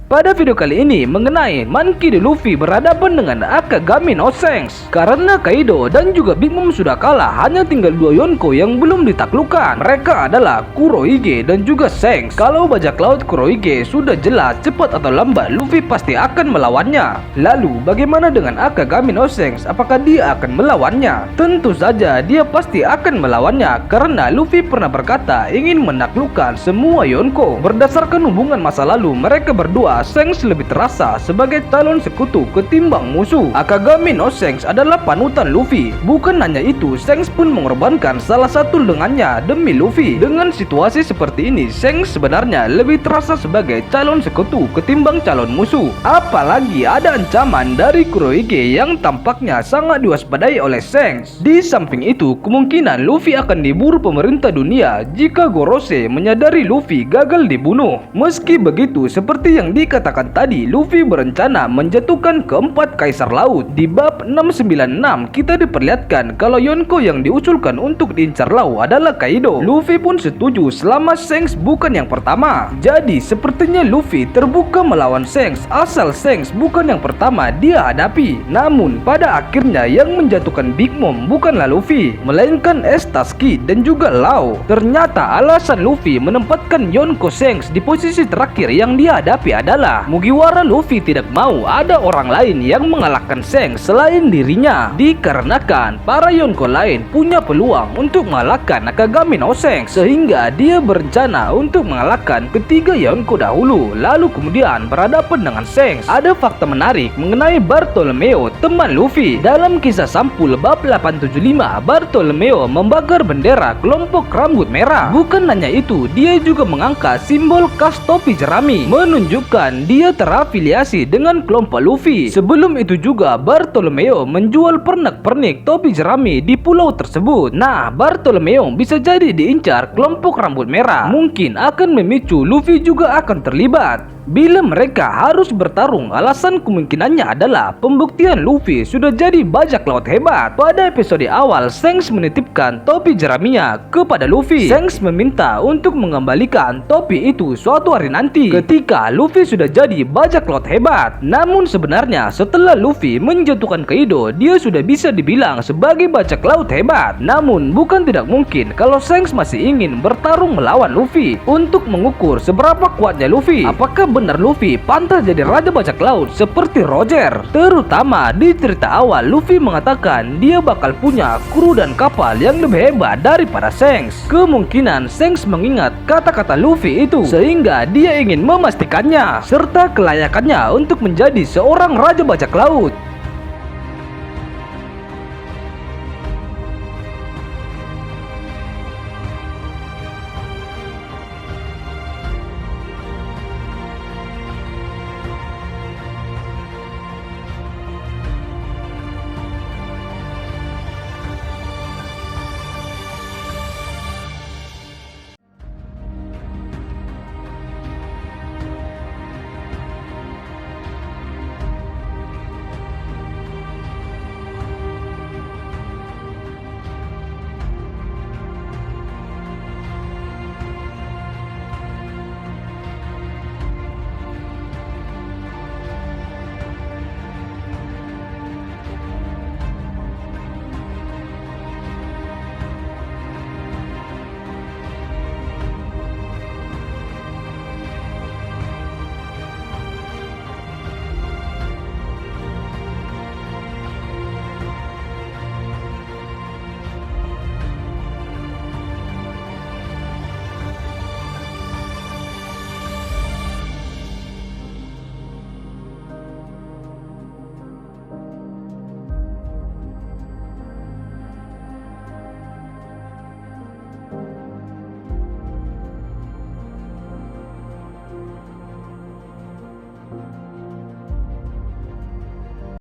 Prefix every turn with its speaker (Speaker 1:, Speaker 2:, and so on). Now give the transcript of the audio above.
Speaker 1: pada video kali ini mengenai Monkey D. Luffy berhadapan dengan Akagami no Shanks. Karena Kaido dan juga Big Mom sudah kalah, hanya tinggal dua Yonko yang belum ditaklukkan. Mereka adalah Kurohige dan juga Shanks. Kalau bajak laut Kurohige sudah jelas cepat atau lambat Luffy pasti akan melawannya. Lalu bagaimana dengan Akagami no Shanks? Apakah dia akan melawannya? Tentu saja dia pasti akan melawannya, karena Luffy pernah berkata ingin menaklukkan semua Yonko. Berdasarkan hubungan masa lalu mereka berdua, Shanks lebih terasa sebagai calon sekutu ketimbang musuh. Akagami no Shanks adalah panutan Luffy. Bukan hanya itu, Shanks pun mengorbankan salah satu lengannya demi Luffy. Dengan situasi seperti ini, Shanks sebenarnya lebih terasa sebagai calon sekutu ketimbang calon musuh. Apalagi ada ancaman dari Kurohige yang tampaknya sangat diwaspadai oleh Shanks. Di samping itu, kemungkinan Luffy akan diburu pemerintah dunia jika Gorose menyadari Luffy gagal dibunuh. Meski begitu, seperti yang dikatakan tadi, Luffy berencana menjatuhkan keempat kaisar laut. Di bab 696 kita diperlihatkan kalau Yonko yang diusulkan untuk diincar Law adalah Kaido. Luffy pun setuju selama Shanks bukan yang pertama. Jadi sepertinya Luffy terbuka melawan Shanks asal Shanks bukan yang pertama dia hadapi. Namun pada akhirnya yang menjatuhkan Big Mom bukanlah Luffy, melainkan Ace Tasky dan juga Law. Ternyata alasan Luffy menempatkan Yonko Shanks di posisi terakhir yang dia hadapi adalah Mugiwara Luffy tidak mau ada orang lain yang mengalahkan Shanks selain dirinya, dikarenakan para Yonko lain punya peluang untuk mengalahkan Akagami no Shanks, sehingga dia berencana untuk mengalahkan ketiga Yonko dahulu lalu kemudian berhadapan dengan Shanks. Ada fakta menarik mengenai Bartolomeo, teman Luffy. Dalam kisah sampul bab 875, Bartolomeo membakar bendera kelompok rambut merah. Bukan hanya itu, dia juga mengangkat simbol khas topi jerami, menunjukkan dia terafiliasi dengan kelompok Luffy. Sebelum itu juga Bartolomeo menjual pernak-pernik topi jerami di pulau tersebut. Nah, Bartolomeo bisa jadi diincar kelompok rambut merah. Mungkin akan memicu Luffy juga akan terlibat. Bila mereka harus bertarung, alasan kemungkinannya adalah pembuktian Luffy sudah jadi bajak laut hebat. Pada episode awal, Shanks menitipkan topi jeraminya kepada Luffy. Shanks meminta untuk mengembalikan topi itu suatu hari nanti ketika Luffy sudah jadi bajak laut hebat. Namun sebenarnya setelah Luffy menjatuhkan Kaido, dia sudah bisa dibilang sebagai bajak laut hebat. Namun bukan tidak mungkin kalau Shanks masih ingin bertarung melawan Luffy untuk mengukur seberapa kuatnya Luffy. Apakah benar Luffy pantas jadi raja bajak laut seperti Roger? Terutama di cerita awal, Luffy mengatakan dia bakal punya kru dan kapal yang lebih hebat daripada Shanks. Kemungkinan Shanks mengingat kata-kata Luffy itu sehingga dia ingin memastikannya serta kelayakannya untuk menjadi seorang raja bajak laut.